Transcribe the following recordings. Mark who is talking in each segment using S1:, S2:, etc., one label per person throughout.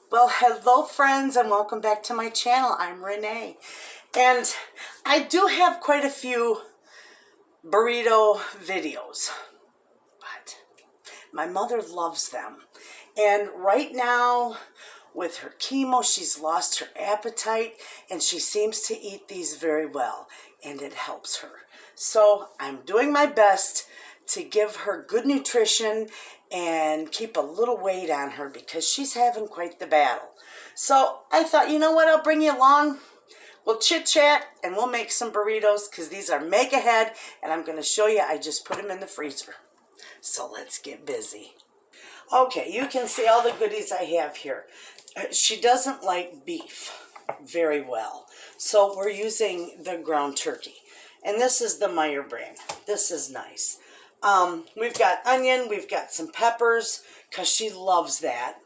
S1: Well, hello friends and welcome back to my channel. I'm Renee and I do have quite a few burrito videos, but my mother loves them. And right now with her chemo, she's lost her appetite and she seems to eat these very well and it helps her. So I'm doing my best to give her good nutrition and keep a little weight on her because she's having quite the battle. So I thought, you know what, I'll bring you along. We'll chit chat and we'll make some burritos because these are make ahead and I'm going to show you. I just put them in the freezer. So let's get busy. Okay, you can see all the goodies I have here. She doesn't like beef very well, so we're using the ground turkey. And this is the Meyer brand. This is nice. We've got onion, we've got some peppers, because she loves that.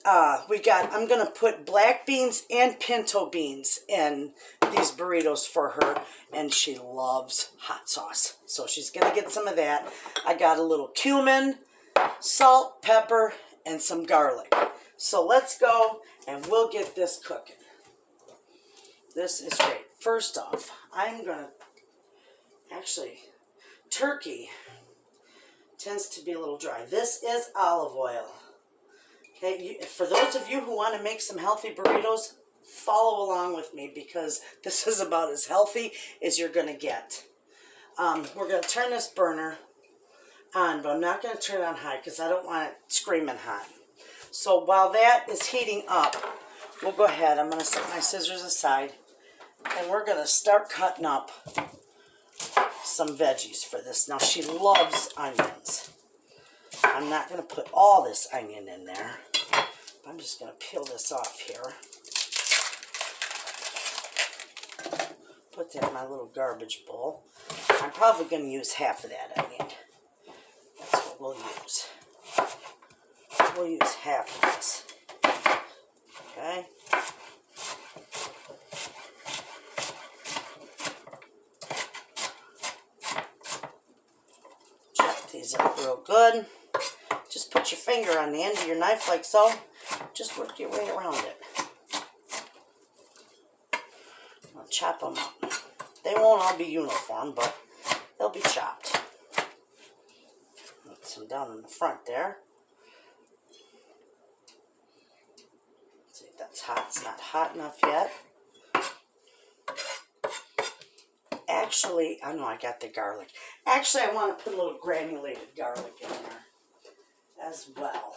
S1: I'm going to put black beans and pinto beans in these burritos for her, and she loves hot sauce. So she's going to get some of that. I got a little cumin, salt, pepper, and some garlic. So let's go and we'll get this cooking. This is great. First off, I'm going to, turkey tends to be a little dry. This is olive oil. Okay, for those of you who want to make some healthy burritos, follow along with me because this is about as healthy as you're going to get. We're going to turn this burner on, but I'm not going to turn it on high because I don't want it screaming hot. So while that is heating up, we'll go ahead. I'm going to set my scissors aside, and we're going to start cutting up some veggies for this. Now, she loves onions. I'm not going to put all this onion in there. I'm just going to peel this off here. Put that in my little garbage bowl. I'm probably going to use half of that onion. That's what we'll use. We'll use half of this. Okay. Chop these up real good. Just put your finger on the end of your knife like so. Just work your way around it. I'll chop them up. They won't all be uniform, but they'll be chopped. Put some down in the front there. See if that's hot. It's not hot enough yet. Actually, I know I got the garlic. Actually, I want to put a little granulated garlic in there as well.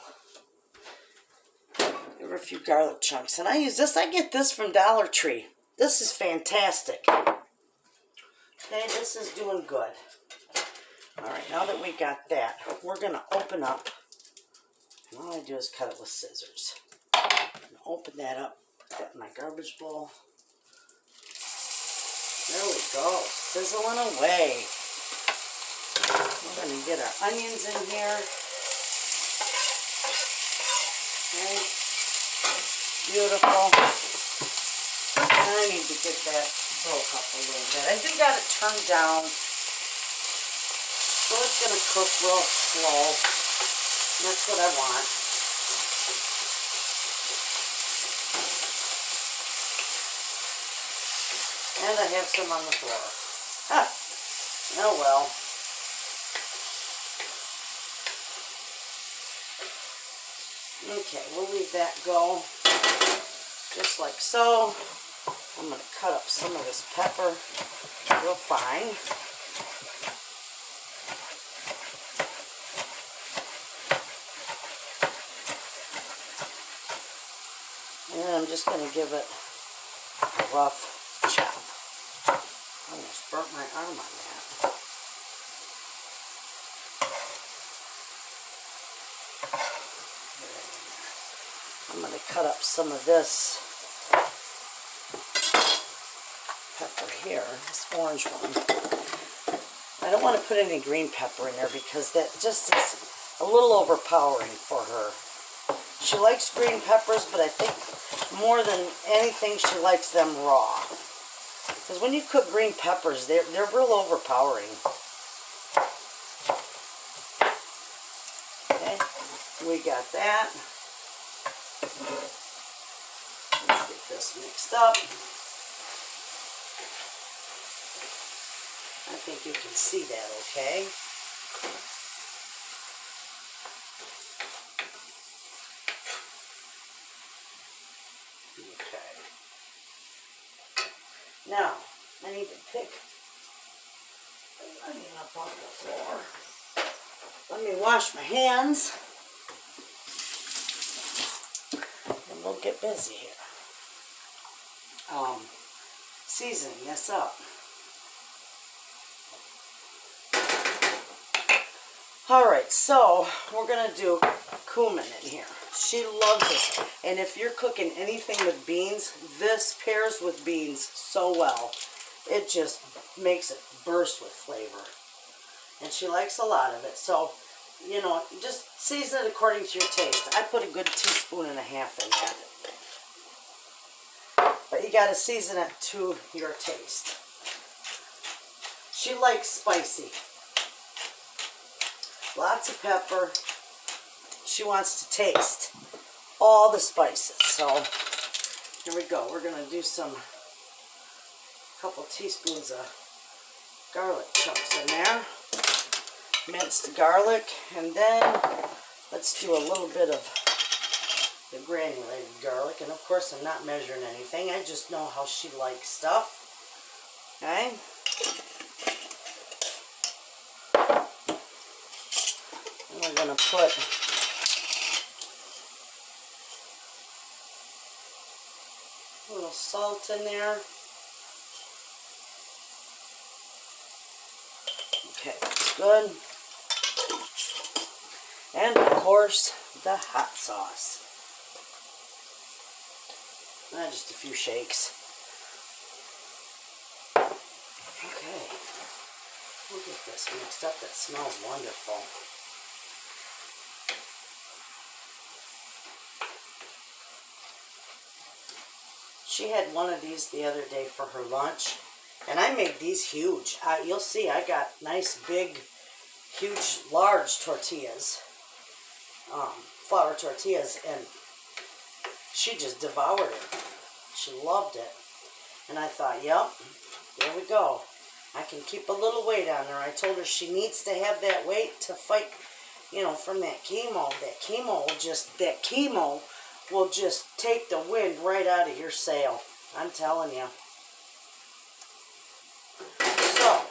S1: There were a few garlic chunks, and I use this. I get this from Dollar Tree. This is fantastic. Okay, this is doing good. All right, now that we got that, we're going to open up. And all I do is cut it with scissors. Open that up, put that in my garbage bowl. There we go, sizzling away. We're going to get our onions in here. Okay, beautiful. And I need to get that broke up a little bit. I do got it turned down, so it's going to cook real slow. And that's what I want. And I have some on the floor. Ah, oh well. Okay, we'll leave that go. Just like so. I'm going to cut up some of this pepper real fine. And I'm just going to give it a rough chop. I almost burnt my arm on that. I'm going to cut up some of this pepper here, this orange one. I don't want to put any green pepper in there because that just is a little overpowering for her. She likes green peppers, but I think more than anything she likes them raw. Because when you cook green peppers, they're real overpowering. Okay, we got that. this mixed up. I think you can see that okay. Okay. Now, I need to pick the onion up off the floor. Let me wash my hands. And we'll get busy here. Seasoning this up. Alright, so we're going to do cumin in here. She loves it. And if you're cooking anything with beans, this pairs with beans so well. It just makes it burst with flavor. And she likes a lot of it. So, you know, just season it according to your taste. I put a good 1.5 teaspoons in that. But you got to season it to your taste. She likes spicy. Lots of pepper. She wants to taste all the spices. So here we go. We're going to do a couple teaspoons of garlic chunks in there. Minced garlic. And then let's do a little bit of the granulated garlic. And of course I'm not measuring anything. I just know how she likes stuff. Okay. And we're going to put a little salt in there. Okay, that's good. And of course, the hot sauce. Just a few shakes. Okay, we'll get this mixed up. That smells wonderful. She had one of these the other day for her lunch, and I made these huge. You'll see I got nice big, huge, large tortillas, flour tortillas, and she just devoured it. She loved it. And I thought, yep, there we go. I can keep a little weight on her. I told her she needs to have that weight to fight, you know, from that chemo. That chemo will just take the wind right out of your sail. I'm telling you. So,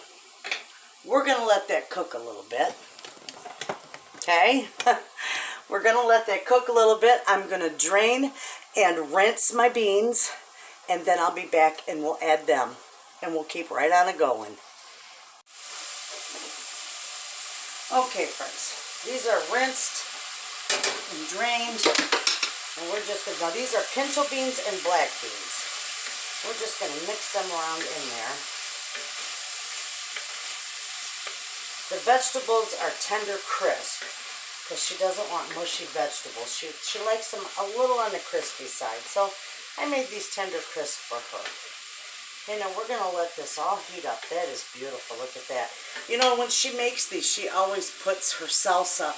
S1: we're going to let that cook a little bit. Okay? We're going to let that cook a little bit. I'm going to drain and rinse my beans, and then I'll be back and we'll add them. And we'll keep right on it going. Okay, friends. These are rinsed and drained. And we're just going to, now these are pinto beans and black beans. We're just going to mix them around in there. The vegetables are tender crisp because she doesn't want mushy vegetables. She likes them a little on the crispy side. So I made these tender crisp for her. Okay, now we're going to let this all heat up. That is beautiful. Look at that. You know, when she makes these, she always puts her salsa.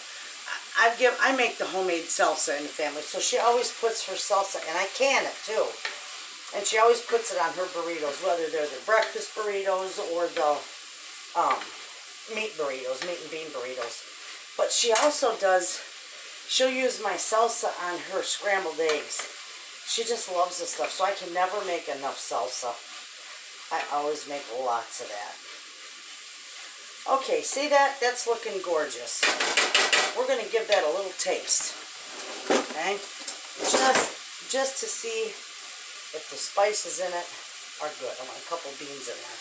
S1: I make the homemade salsa in the family, so she always puts her salsa, and I can it too. And she always puts it on her burritos, whether they're the breakfast burritos or the meat burritos, meat and bean burritos. But she also does, she'll use my salsa on her scrambled eggs. She just loves this stuff, so I can never make enough salsa. I always make lots of that. Okay, see that? That's looking gorgeous. We're going to give that a little taste. Okay? Just to see if the spices in it are good. I want a couple beans in there.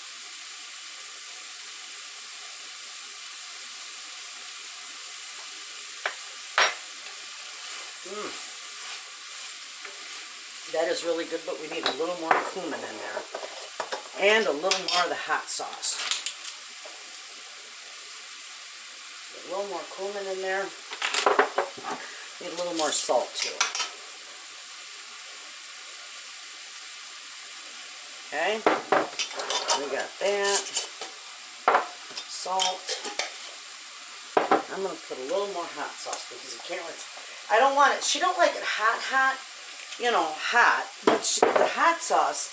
S1: That is really good, but we need a little more cumin in there. And a little more of the hot sauce. A little more cumin in there. Need a little more salt too. Okay. We got that. Salt. I'm going to put a little more hot sauce because you can't really... I don't want it... She don't like it hot, you know, hot. But the hot sauce,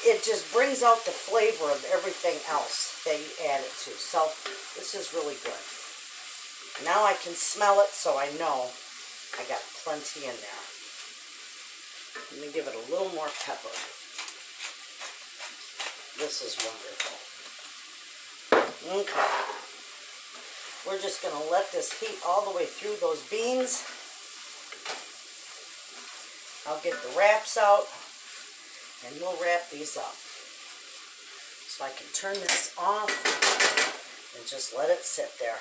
S1: it just brings out the flavor of everything else that you add it to. So this is really good. Now I can smell it, so I know I got plenty in there. Let me give it a little more pepper. This is wonderful. Okay. We're just going to let this heat all the way through those beans. I'll get the wraps out and we'll wrap these up. So I can turn this off and just let it sit there.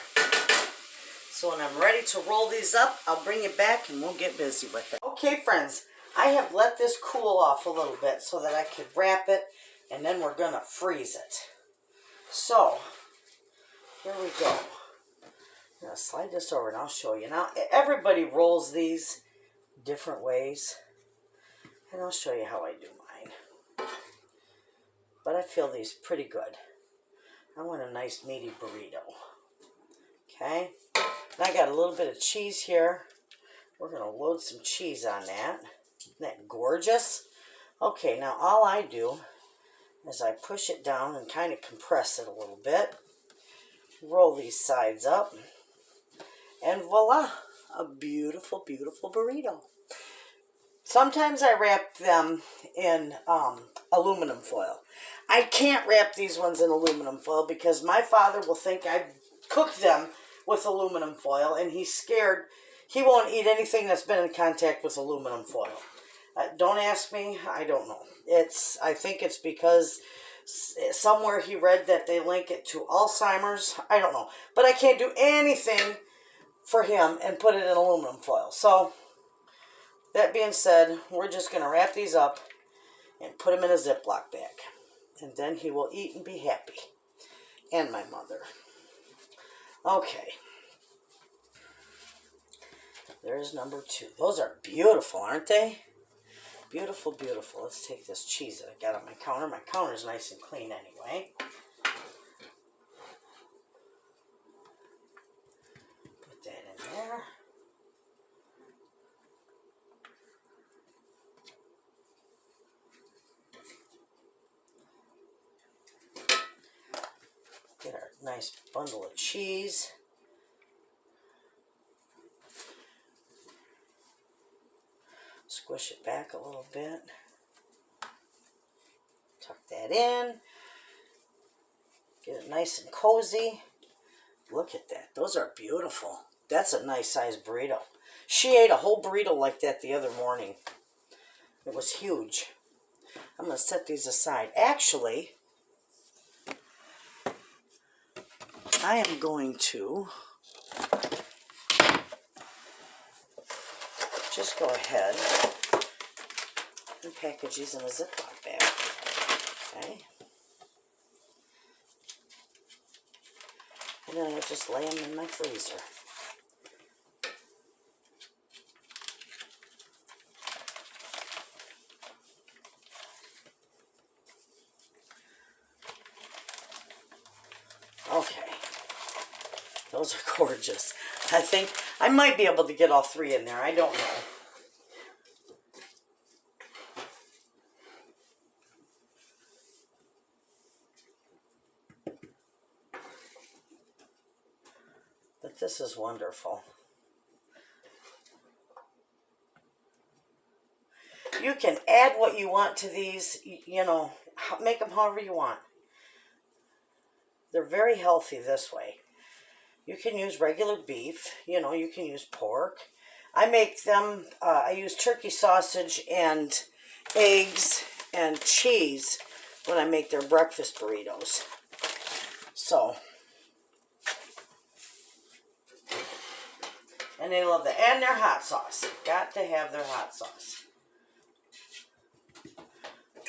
S1: So when I'm ready to roll these up, I'll bring it back and we'll get busy with it. Okay, friends, I have let this cool off a little bit so that I could wrap it, and then we're going to freeze it. So, here we go. I'm going to slide this over and I'll show you. Now, everybody rolls these different ways, and I'll show you how I do mine. But I feel these pretty good. I want a nice meaty burrito. Okay, and I got a little bit of cheese here. We're going to load some cheese on that. Isn't that gorgeous? Okay, now all I do is I push it down and kind of compress it a little bit. Roll these sides up. And voila, a beautiful, beautiful burrito. Sometimes I wrap them in aluminum foil. I can't wrap these ones in aluminum foil because my father will think I've cooked them with aluminum foil, and he's scared. He won't eat anything that's been in contact with aluminum foil. Don't ask me. I don't know. I think it's because somewhere he read that they link it to Alzheimer's. I don't know. But I can't do anything for him and put it in aluminum foil. So, that being said, we're just going to wrap these up and put them in a Ziploc bag. And then he will eat and be happy. And my mother. Okay. There's number 2. Those are beautiful, aren't they? Beautiful, beautiful. Let's take this cheese that I got on my counter. My counter's nice and clean anyway. Put that in there. Get our nice bundle of cheese. Squish it back a little bit. Tuck that in. Get it nice and cozy. Look at that. Those are beautiful. That's a nice sized burrito. She ate a whole burrito like that the other morning. It was huge. I'm going to set these aside. Actually, I am going to just go ahead and package these in a Ziploc bag. Okay. And then I'll just lay them in my freezer. Okay. Those are gorgeous. I think I might be able to get all 3 in there. I don't know. But this is wonderful. You can add what you want to these, you know, make them however you want. They're very healthy this way. You can use regular beef, you know, you can use pork. I make them, I use turkey sausage and eggs and cheese when I make their breakfast burritos. So, and they love that. And their hot sauce. Got to have their hot sauce.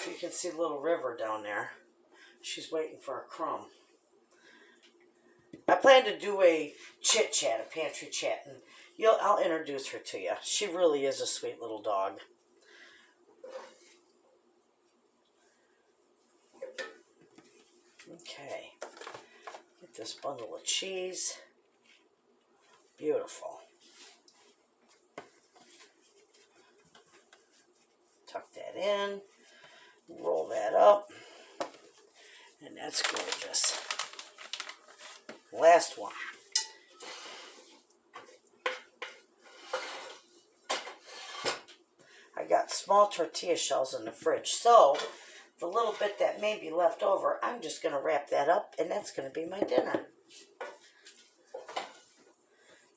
S1: You can see Little River down there. She's waiting for a crumb. I plan to do a chit chat, a pantry chat, and I'll introduce her to you. She really is a sweet little dog. Okay, get this bundle of cheese. Beautiful. Tuck that in, roll that up, and that's gorgeous. Last one. I got small tortilla shells in the fridge, so the little bit that may be left over, I'm just going to wrap that up, and that's going to be my dinner.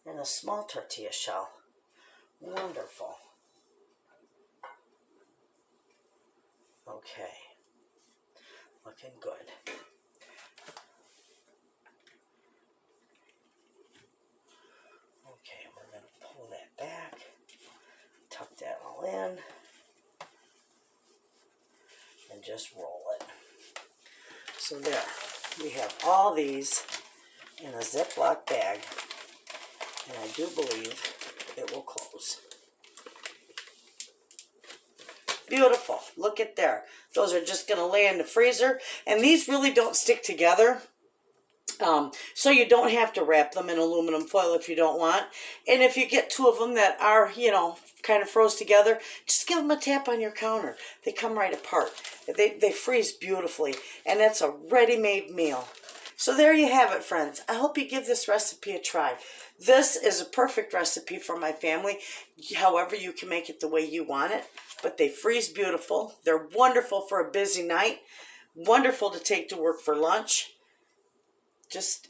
S1: And a small tortilla shell. Wonderful. Okay. Looking good. Okay, we're going to pull that back. Tuck that all in. And just roll it. So there. We have all these in a Ziploc bag. And I do believe it will close. Beautiful. Look at there. Those are just going to lay in the freezer. And these really don't stick together. So you don't have to wrap them in aluminum foil if you don't want. And if you get two of them that are, you know, kind of froze together, just give them a tap on your counter. They come right apart. They freeze beautifully. And that's a ready-made meal. So there you have it, friends. I hope you give this recipe a try. This is a perfect recipe for my family. However, you can make it the way you want it. But they freeze beautiful. They're wonderful for a busy night. Wonderful to take to work for lunch.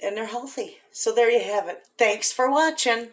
S1: And they're healthy. So there you have it. Thanks for watching.